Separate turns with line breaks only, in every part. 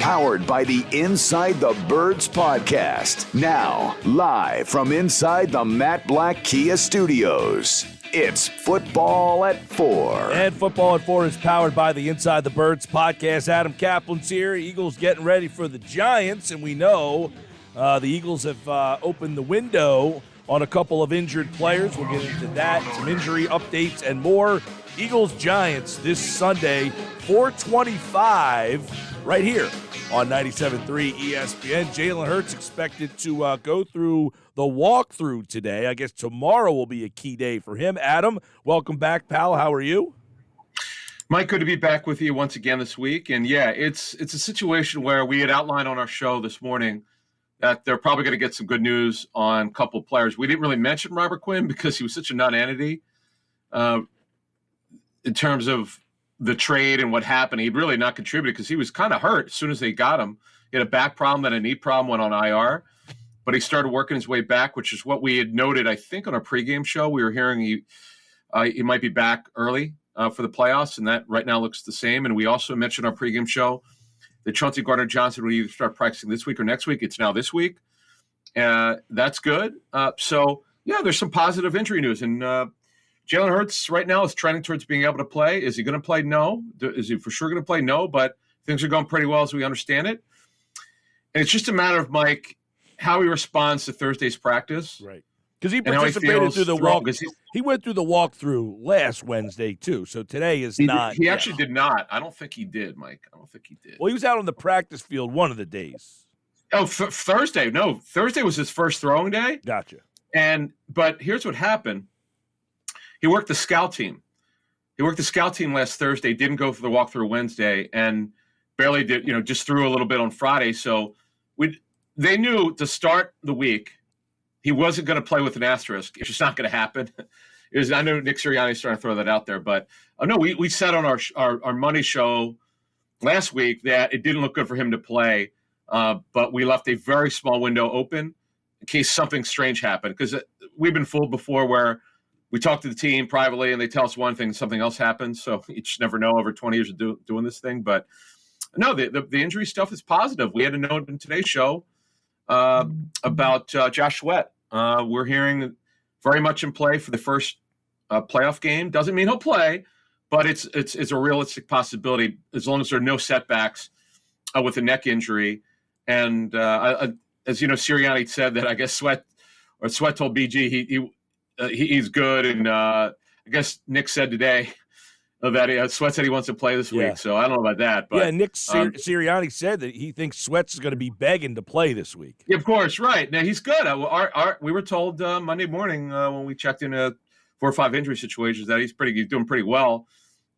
powered by the Inside the Birds podcast. Now, live from inside the Matt Black Kia Studios, it's Football at 4.
And Football at 4 is powered by the Inside the Birds podcast. Adam Caplan's here. Eagles getting ready for the Giants, and we know the Eagles have opened the window on a couple of injured players. We'll get into that, some injury updates, and more. Eagles-Giants this Sunday, 4:25, right here on 97.3 ESPN. Jalen Hurts expected to go through the walkthrough today. I guess tomorrow will be a key day for him. Adam, welcome back, pal. How are you?
Mike, good to be back with you once again this week. And, yeah, it's a situation where we had outlined on our show this morning that they're probably going to get some good news on a couple of players. We didn't really mention Robert Quinn because he was such a non-entity in terms of the trade and what happened. He'd really not contributed because he was kind of hurt as soon as they got him. He had a back problem, then a knee problem, went on IR. But he started working his way back, which is what we had noted, I think, on our pregame show. We were hearing he might be back early for the playoffs, and that right now looks the same. And we also mentioned our pregame show that Juwan Johnson will either start practicing this week or next week. It's now this week. That's good. So, yeah, there's some positive injury news. And Jalen Hurts right now is trending towards being able to play. Is he going to play? No. Is he for sure going to play? No. But things are going pretty well as we understand it. And it's just a matter of, Mike, how he responds to Thursday's practice.
Right. Because he participated through the walk. He went through the walkthrough last Wednesday, too. So today is not.
He actually did not. I don't think he did, Mike. I don't think he did.
Well, he was out on the practice field one of the days.
Oh, Thursday. No, Thursday was his first throwing day.
Gotcha.
But here's what happened. He worked the scout team. He worked the scout team last Thursday, didn't go for the walkthrough Wednesday, and barely did, just threw a little bit on Friday. So they knew to start the week he wasn't going to play with an asterisk. It's just not going to happen. I know Nick Sirianni's trying to throw that out there, but no, we said on our Monday show last week that it didn't look good for him to play, but we left a very small window open in case something strange happened. Because we've been fooled before where we talk to the team privately and they tell us one thing, something else happens. So you just never know over 20 years of doing this thing. But no, the injury stuff is positive. We had a note in today's show about Josh Sweat. We're hearing very much in play for the first playoff game. Doesn't mean he'll play, but it's a realistic possibility as long as there are no setbacks with a neck injury. And as you know, Sirianni said that I guess Sweat told BG he's good, and I guess Nick said today that Sweat said he wants to play this week. So I don't know about that. But,
Nick Sirianni said that he thinks Sweat's going to be begging to play this week.
Yeah, of course, right. Now, he's good. We were told Monday morning when we checked in 4 or 5 injury situations that he's doing pretty well,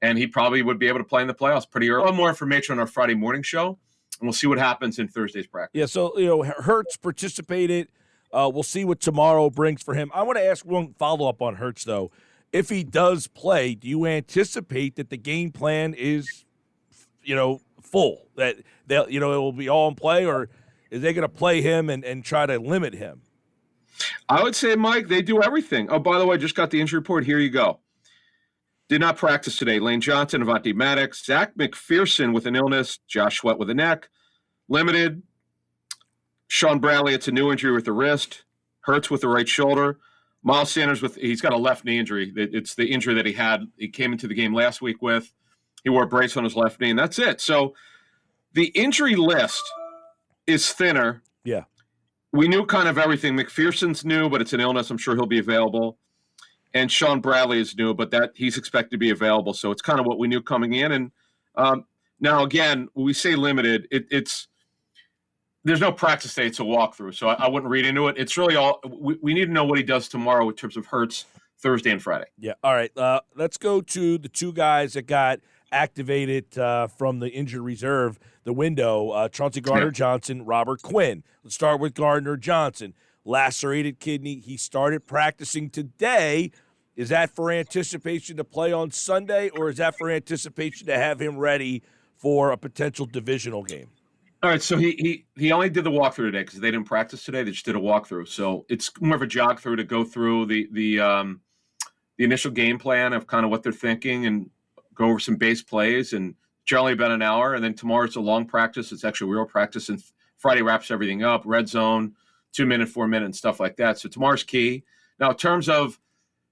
and he probably would be able to play in the playoffs pretty early. A little more information on our Friday morning show, and we'll see what happens in Thursday's practice.
Yeah, so, Hurts participated. We'll see what tomorrow brings for him. I want to ask one follow-up on Hurts, though. If he does play, do you anticipate that the game plan is, full? That it will be all in play, or is they going to play him and try to limit him?
I would say, Mike, they do everything. Oh, by the way, just got the injury report. Here you go. Did not practice today. Lane Johnson, Avonte Maddox, Zach McPherson with an illness, Josh Sweat with a neck, limited. Sean Bradley, it's a new injury with the wrist. Hurts with the right shoulder. Miles Sanders he's got a left knee injury. It's the injury that he came into the game last week with. He wore a brace on his left knee, and that's it. So the injury list is thinner.
Yeah.
We knew kind of everything. McPherson's new, but it's an illness. I'm sure he'll be available. And Sean Bradley is new, but that he's expected to be available. So it's kind of what we knew coming in. And now, again, when we say limited, there's no practice day. It's a walkthrough, so I wouldn't read into it. It's really all we need to know what he does tomorrow in terms of Hurts Thursday and Friday.
Yeah. All right. Let's go to the two guys that got activated from the injured reserve, the window, Chauncey Gardner-Johnson, Robert Quinn. Let's start with Gardner-Johnson. Lacerated kidney. He started practicing today. Is that for anticipation to play on Sunday, or is that for anticipation to have him ready for a potential divisional game?
All right, so he only did the walkthrough today because they didn't practice today. They just did a walkthrough. So it's more of a jog through to go through the initial game plan of kind of what they're thinking and go over some base plays and generally about an hour. And then tomorrow's a long practice. It's actually real practice. And Friday wraps everything up, red zone, 2-minute, 4-minute, and stuff like that. So tomorrow's key. Now, in terms of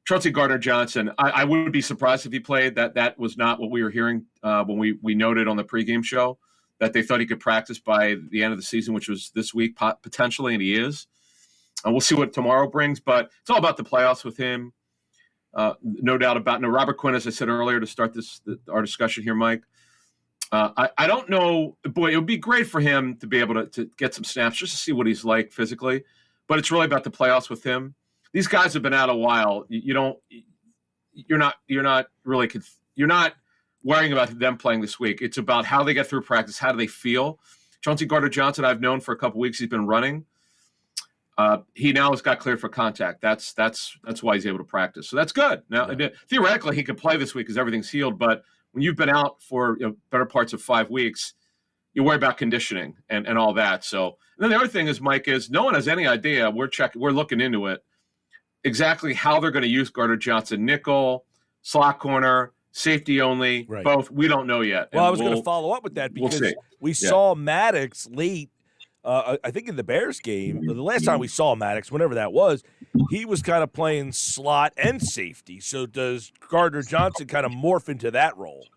Chauncey Gardner-Johnson, I wouldn't be surprised if he played. That was not what we were hearing when we noted on the pregame show, that they thought he could practice by the end of the season, which was this week potentially, and he is. And we'll see what tomorrow brings, but it's all about the playoffs with him. No doubt about it. No, Robert Quinn, as I said earlier to start our discussion here, Mike, I don't know. Boy, it would be great for him to be able to get some snaps just to see what he's like physically, but it's really about the playoffs with him. These guys have been out a while. You're not worrying about them playing this week. It's about how they get through practice. How do they feel? Chauncey Gardner-Johnson, I've known for a couple weeks. He's been running. He now has got cleared for contact. That's why he's able to practice. So that's good. Now, theoretically, he could play this week because everything's healed. But when you've been out for better parts of 5 weeks, you worry about conditioning and all that. So, and then the other thing is, Mike, is no one has any idea. We're looking into it exactly how they're going to use Gardner-Johnson, nickel, slot corner, safety only, both. We don't know yet.
Well, I was going to follow up with that because we saw Maddox late. I think in the Bears game, the last time we saw Maddox, whenever that was, he was kind of playing slot and safety. So does Gardner-Johnson kind of morph into that role?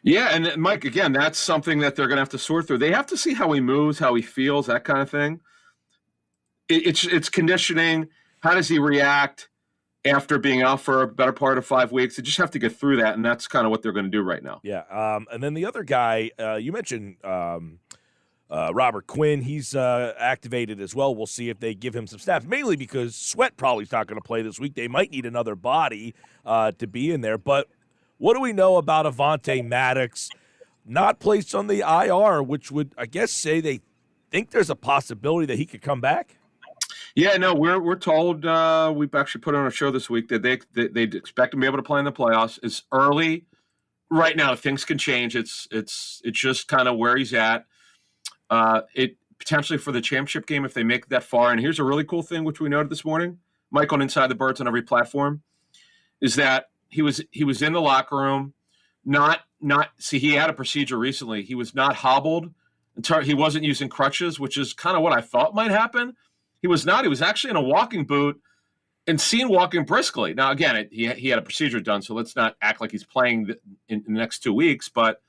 Yeah, and Mike, again, that's something that they're going to have to sort through. They have to see how he moves, how he feels, that kind of thing. It's conditioning. How does he react after being out for a better part of 5 weeks? They just have to get through that, and that's kind of what they're going to do right now.
Yeah, and then the other guy, you mentioned Robert Quinn, he's activated as well. We'll see if they give him some snaps, mainly because Sweat probably is not going to play this week. They might need another body to be in there. But what do we know about Avonte Maddox not placed on the IR, which would, I guess, say they think there's a possibility that he could come back?
Yeah, no, we're told we've actually put on a show this week that they expect him to be able to play in the playoffs. It's early right now. Things can change. It's just kind of where he's at. It potentially for the championship game if they make it that far. And here's a really cool thing, which we noted this morning, Mike, on Inside the Birds on every platform, is that he was in the locker room, he had a procedure recently. He was not hobbled. He wasn't using crutches, which is kind of what I thought might happen. He was not. He was actually in a walking boot and seen walking briskly. Now, again, he had a procedure done, so let's not act like he's playing in the next 2 weeks, but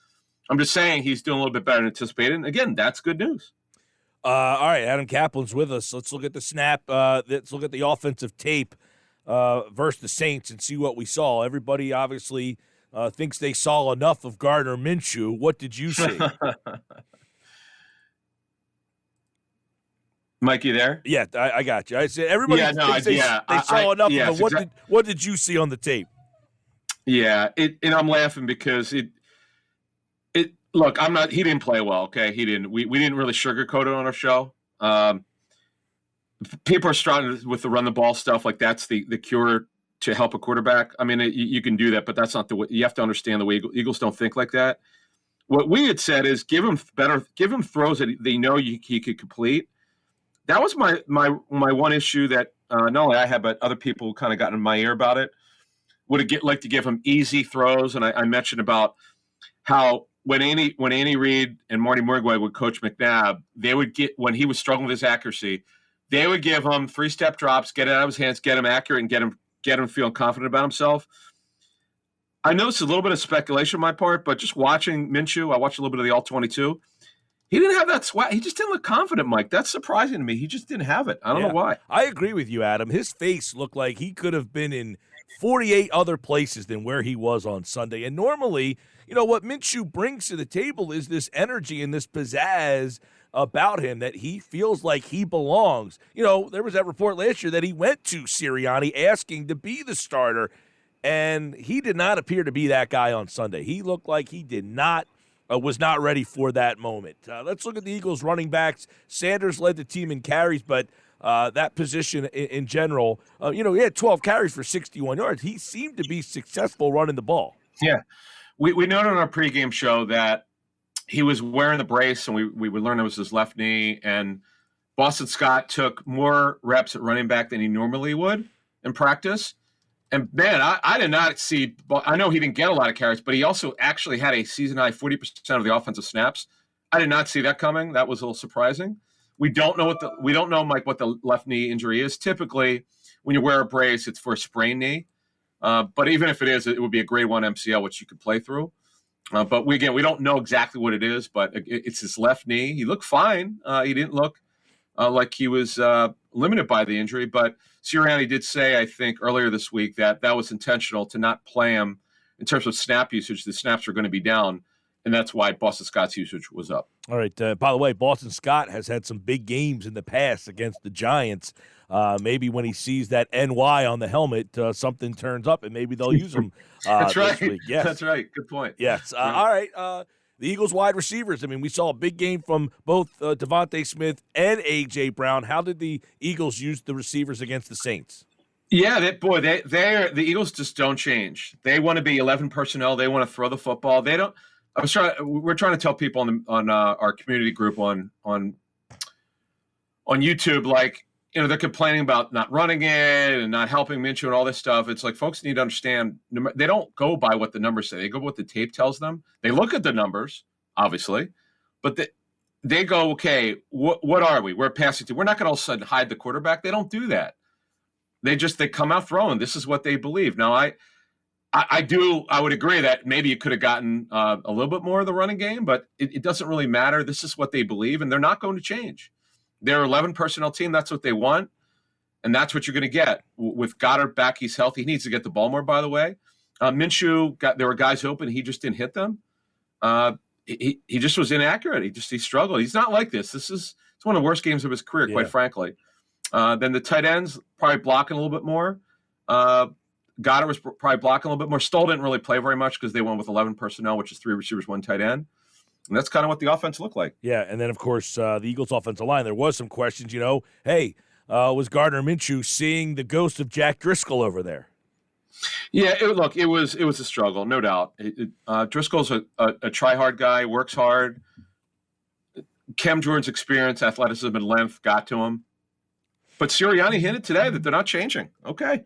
I'm just saying he's doing a little bit better than anticipated. And again, that's good news.
All right, Adam Caplan's with us. Let's look at the snap. Let's look at the offensive tape versus the Saints and see what we saw. Everybody obviously thinks they saw enough of Gardner Minshew. What did you see?
Mike, you there?
Yeah, I got you. I said everybody thinks they saw enough of him. What did you see on the tape?
Yeah, and I'm laughing because look, he didn't play well, okay? He didn't. We didn't really sugarcoat it on our show. People are struggling with the run the ball stuff, like that's the cure to help a quarterback. I mean, you can do that, but that's not the way. You have to understand the way Eagles don't think like that. What we had said is give him throws that they know he could complete. That was my one issue that not only I had, but other people kind of got in my ear about it. Would like to give him easy throws, and I mentioned about how when Andy Reid and Marty Morgueil would coach McNabb, they would when he was struggling with his accuracy, they would give him 3-step drops, get it out of his hands, get him accurate, and get him feeling confident about himself. I know it's a little bit of speculation on my part, but just watching Minshew, I watched a little bit of the All-22. He didn't have that swag. He just didn't look confident, Mike. That's surprising to me. He just didn't have it. I don't know why.
I agree with you, Adam. His face looked like he could have been in 48 other places than where he was on Sunday. And normally, what Minshew brings to the table is this energy and this pizzazz about him that he feels like he belongs. There was that report last year that he went to Sirianni asking to be the starter, and he did not appear to be that guy on Sunday. He looked like he was not ready for that moment. Let's look at the Eagles running backs. Sanders led the team in carries, but that position in general, he had 12 carries for 61 yards. He seemed to be successful running the ball.
Yeah. We noted on our pregame show that he was wearing the brace, and we would learn it was his left knee, and Boston Scott took more reps at running back than he normally would in practice. And man, I did not see. I know he didn't get a lot of carries, but he also actually had a season high 40% of the offensive snaps. I did not see that coming. That was a little surprising. We don't know, Mike, what the left knee injury is. Typically, when you wear a brace, it's for a sprained knee. But even if it is, it would be a grade 1 MCL, which you could play through. But we don't know exactly what it is. But it's his left knee. He looked fine. He didn't look like he was limited by the injury. But Sirianni did say, I think, earlier this week that was intentional to not play him in terms of snap usage. The snaps are going to be down, and that's why Boston Scott's usage was up.
All right. By the way, Boston Scott has had some big games in the past against the Giants. Maybe when he sees that NY on the helmet, something turns up, and maybe they'll use him
That's right.
this week. Yes.
That's right. Good point.
Yes. All right. The Eagles wide receivers. I mean, we saw a big game from both Devontae Smith and A.J. Brown. How did the Eagles use the receivers against the Saints?
Yeah, the Eagles just don't change. They want to be 11 personnel. They want to throw the football. They don't. We're trying to tell people on our community group on YouTube, like, they're complaining about not running it and not helping Minshew and all this stuff. It's like, folks need to understand, they don't go by what the numbers say. They go by what the tape tells them. They look at the numbers, obviously, but they go, okay, what are we? We're a passing team. We're not going to all of a sudden hide the quarterback. They don't do that. They come out throwing. This is what they believe. Now, I would agree that maybe you could have gotten a little bit more of the running game, but it doesn't really matter. This is what they believe, and they're not going to change. They're 11 personnel team. That's what they want, and that's what you're going to get. With Goddard back, he's healthy. He needs to get the ball more, by the way. Minshew, there were guys open. He just didn't hit them. He just was inaccurate. He struggled. He's not like this. It's one of the worst games of his career, quite frankly. Then the tight ends probably blocking a little bit more. Goddard was probably blocking a little bit more. Stoll didn't really play very much because they went with 11 personnel, which is 3 receivers, 1 tight end. And that's kind of what the offense looked like.
Yeah, and then, of course, the Eagles' offensive line, there was some questions, hey, was Gardner Minshew seeing the ghost of Jack Driscoll over there?
Yeah, it was a struggle, no doubt. Driscoll's a try-hard guy, works hard. Cam Jordan's experience, athleticism, and length got to him. But Sirianni hinted today that they're not changing. Okay.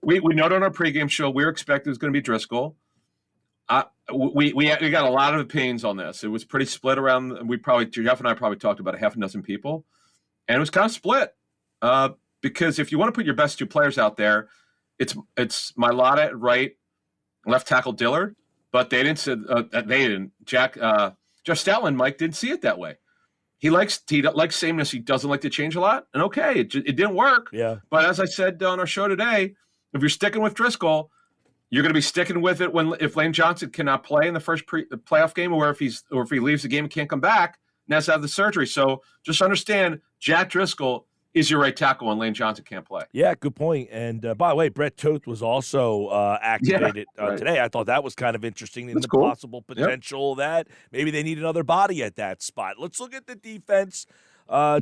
We noted on our pregame show we were expecting it was going to be Driscoll. We got a lot of opinions on this. It was pretty split around. Jeff and I probably talked about a half a dozen people, and it was kind of split because if you want to put your best 2 players out there, it's Mailata at right, left tackle Dillard, but they didn't. Jeff Stoutland, Mike, didn't see it that way. He likes sameness. He doesn't like to change a lot, and okay, it didn't work.
Yeah. But
as I said on our show today, if you're sticking with Driscoll, you're going to be sticking with it if Lane Johnson cannot play in the first playoff game, or if he leaves the game and can't come back and has to have the surgery. So just understand, Jack Driscoll is your right tackle, and Lane Johnson can't play.
Yeah, good point. And by the way, Brett Toth was also activated today. I thought that was kind of interesting in
cool.
Possible potential that maybe they need another body at that spot. Let's look at the defense.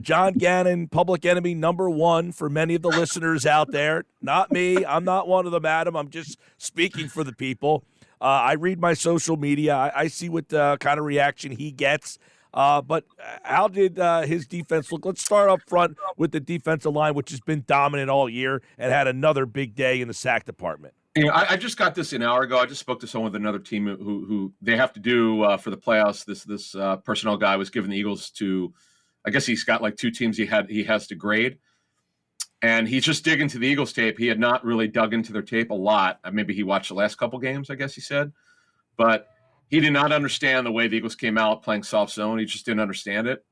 John Gannon, public enemy number 1 for many of the listeners out there. Not me. I'm not one of them, Adam. I'm just speaking for the people. I read my social media. I see what kind of reaction he gets. But how did his defense look? Let's start up front with the defensive line, which has been dominant all year and had another big day in the sack department.
I just got this an hour ago. I just spoke to someone with another team who they have to do for the playoffs. This personnel guy was giving the Eagles to, I guess he's got like 2 teams he has to grade. And he's just digging to the Eagles tape. He had not really dug into their tape a lot. Maybe he watched the last couple games, I guess he said. But he did not understand the way the Eagles came out playing soft zone. He just didn't understand it.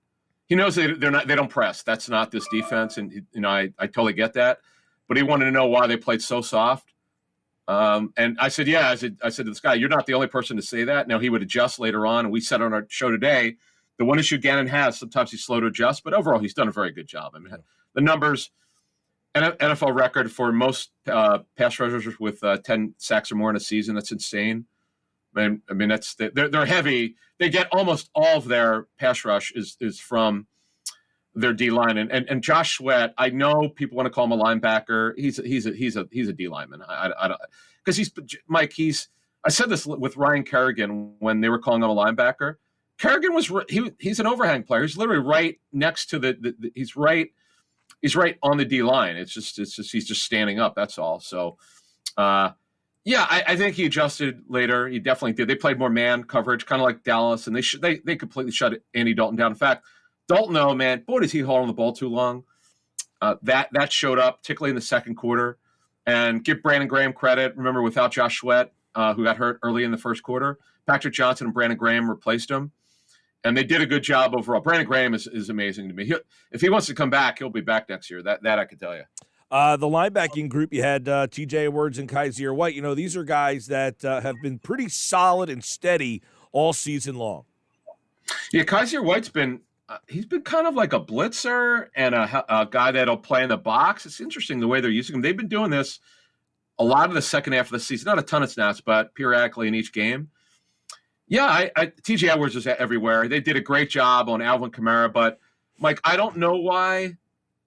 He knows they don't press. That's not this defense. And, I totally get that. But he wanted to know why they played so soft. And I said, I said to this guy, you're not the only person to say that. Now, he would adjust later on. And we said on our show today, the one issue Gannon has, sometimes he's slow to adjust, but overall he's done a very good job. I mean, the numbers, NFL record for most pass rushers with 10 sacks or more in a season, that's insane. I mean they're heavy. They get almost all of their pass rush is from their D line. And Josh Sweat, I know people want to call him a linebacker. He's a D lineman. I don't, because I said this with Ryan Kerrigan when they were calling him a linebacker. Kerrigan he's an overhang player. He's literally right next to he's right he's right on the D line. It's just he's just standing up. That's all. So, I think he adjusted later. He definitely did. They played more man coverage, kind of like Dallas, and they completely shut Andy Dalton down. In fact, Dalton, though, man, boy, does he hold on the ball too long. That showed up, particularly in the second quarter. And give Brandon Graham credit. Remember, without Josh Sweat, who got hurt early in the first quarter, Patrick Johnson and Brandon Graham replaced him. And they did a good job overall. Brandon Graham is amazing to me. If he wants to come back, he'll be back next year. That I can tell you.
The linebacking group, you had T.J. Edwards and Kaiser White. You know, these are guys that have been pretty solid and steady all season long.
Yeah, Kaiser White's been he's been kind of like a blitzer and a guy that'll play in the box. It's interesting the way they're using him. They've been doing this a lot of the second half of the season. Not a ton of snaps, but periodically in each game. Yeah, T.J. Edwards was everywhere. They did a great job on Alvin Kamara, but, Mike, I don't know why.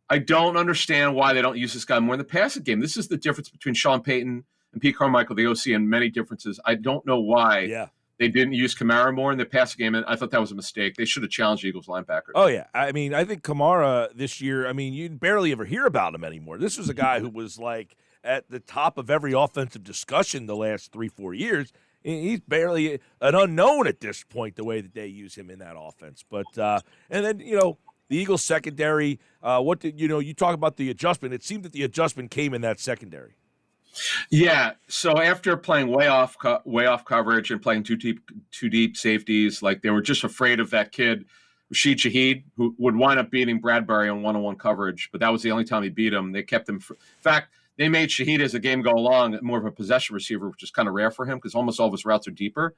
I don't understand why they don't use this guy more in the passing game. This is the difference between Sean Payton and Pete Carmichael, the OC, and many differences. I don't know why they didn't use Kamara more in the passing game, and I thought that was a mistake. They should have challenged Eagles linebackers.
Oh, yeah. I mean, I think Kamara this year, I mean, you barely ever hear about him anymore. This was a guy who was, like, at the top of every offensive discussion the last 3-4 years. He's barely an unknown at this point, the way that they use him in that offense. But and then, you know, the Eagles secondary, you talk about the adjustment. It seemed that the adjustment came in that secondary.
Yeah. So after playing way off coverage and playing too deep safeties, like they were just afraid of that kid, Rashid Shaheed, who would wind up beating Bradbury on one-on-one coverage. But that was the only time he beat him. They kept him. In fact, they made Shaheed, as the game go along, more of a possession receiver, which is kind of rare for him because almost all of his routes are deeper.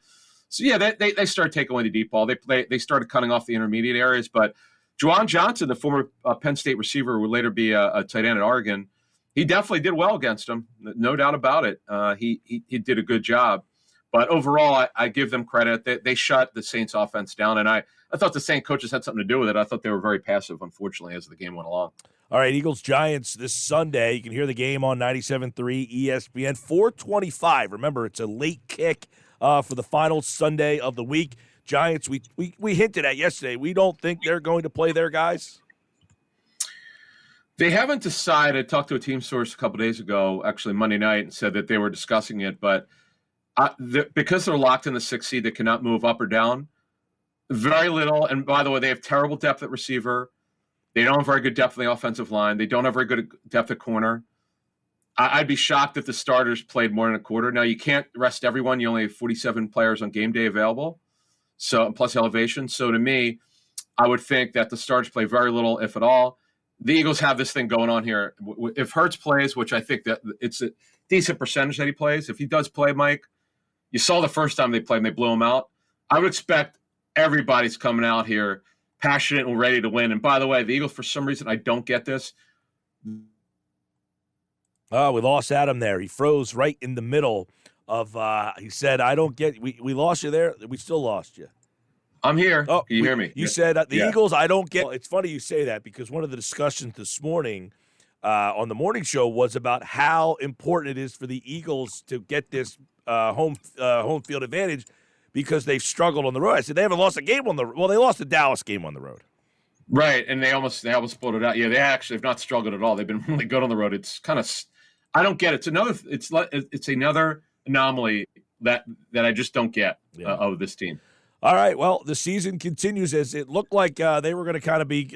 So, yeah, they started taking away the deep ball. They started cutting off the intermediate areas. But Juwan Johnson, the former Penn State receiver, who would later be a tight end at Oregon, he definitely did well against him, no doubt about it. He did a good job. But overall, I give them credit. They shut the Saints offense down, and I thought the Saints coaches had something to do with it. I thought they were very passive, unfortunately, as the game went along.
All right, Eagles-Giants this Sunday. You can hear the game on 97.3 ESPN, 4:25. Remember, it's a late kick for the final Sunday of the week. Giants, we hinted at yesterday, we don't think they're going to play their guys.
They haven't decided. I talked to a team source a couple days ago, actually Monday night, and said that they were discussing it. But because they're locked in the 6th seed, they cannot move up or down. Very little. And by the way, they have terrible depth at receiver. They don't have very good depth on the offensive line. They don't have very good depth at corner. I'd be shocked if the starters played more than a quarter. Now, you can't rest everyone. You only have 47 players on game day available, so plus elevation. So to me, I would think that the starters play very little, if at all. The Eagles have this thing going on here. If Hurts plays, which I think that it's a decent percentage that he plays, if he does play, Mike, you saw the first time they played and they blew him out. I would expect everybody's coming out here passionate and ready to win. And by the way, the Eagles, for some reason, I don't get this.
Oh, we lost Adam there. He froze right in the middle of, he said, I don't get, we lost you there. We still lost you.
I'm here. Oh, can you hear me?
You said the Eagles, I don't get. Well, it's funny you say that because one of the discussions this morning on the morning show was about how important it is for the Eagles to get this home field advantage because they've struggled on the road. I said they haven't lost a game on the road. Well, they lost the Dallas game on the road.
Right, and they almost pulled it out. Yeah, they actually have not struggled at all. They've been really good on the road. It's kind of, I don't get it. It's another anomaly that I just don't get of this team.
All right, well, the season continues as it looked like they were going to kind of be,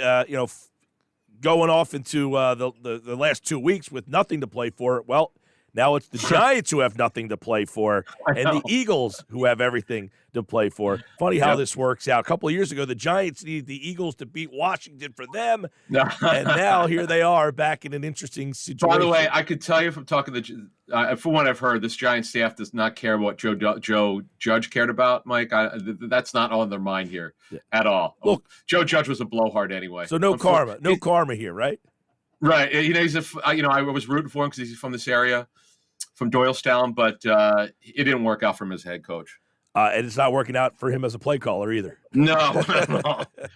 going off into the last 2 weeks with nothing to play for. Well, now it's the Giants who have nothing to play for and the Eagles who have everything to play for. Funny how this works out. A couple of years ago, the Giants needed the Eagles to beat Washington for them, and now here they are back in an interesting situation.
By the way, I could tell you from talking to from what I've heard, this Giants staff does not care what Joe Judge cared about, Mike. That's not on their mind here at all. Look, Joe Judge was a blowhard anyway.
So no karma here, right?
Right. He's I was rooting for him because he's from this area, from Doylestown, but it didn't work out for him as head coach.
And it's not working out for him as a play caller either.
No.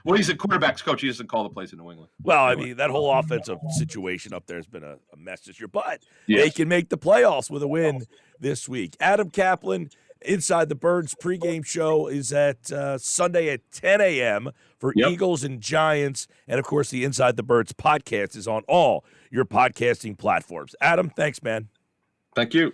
Well, he's a quarterback's coach. He doesn't call the plays in New England.
Well, I mean, that whole offensive situation up there has been a mess this year. But they can make the playoffs with a win this week. Adam Caplan Inside the Birds pregame show is at Sunday at 10 a.m. for Eagles and Giants. And, of course, the Inside the Birds podcast is on all your podcasting platforms. Adam, thanks, man.
Thank you.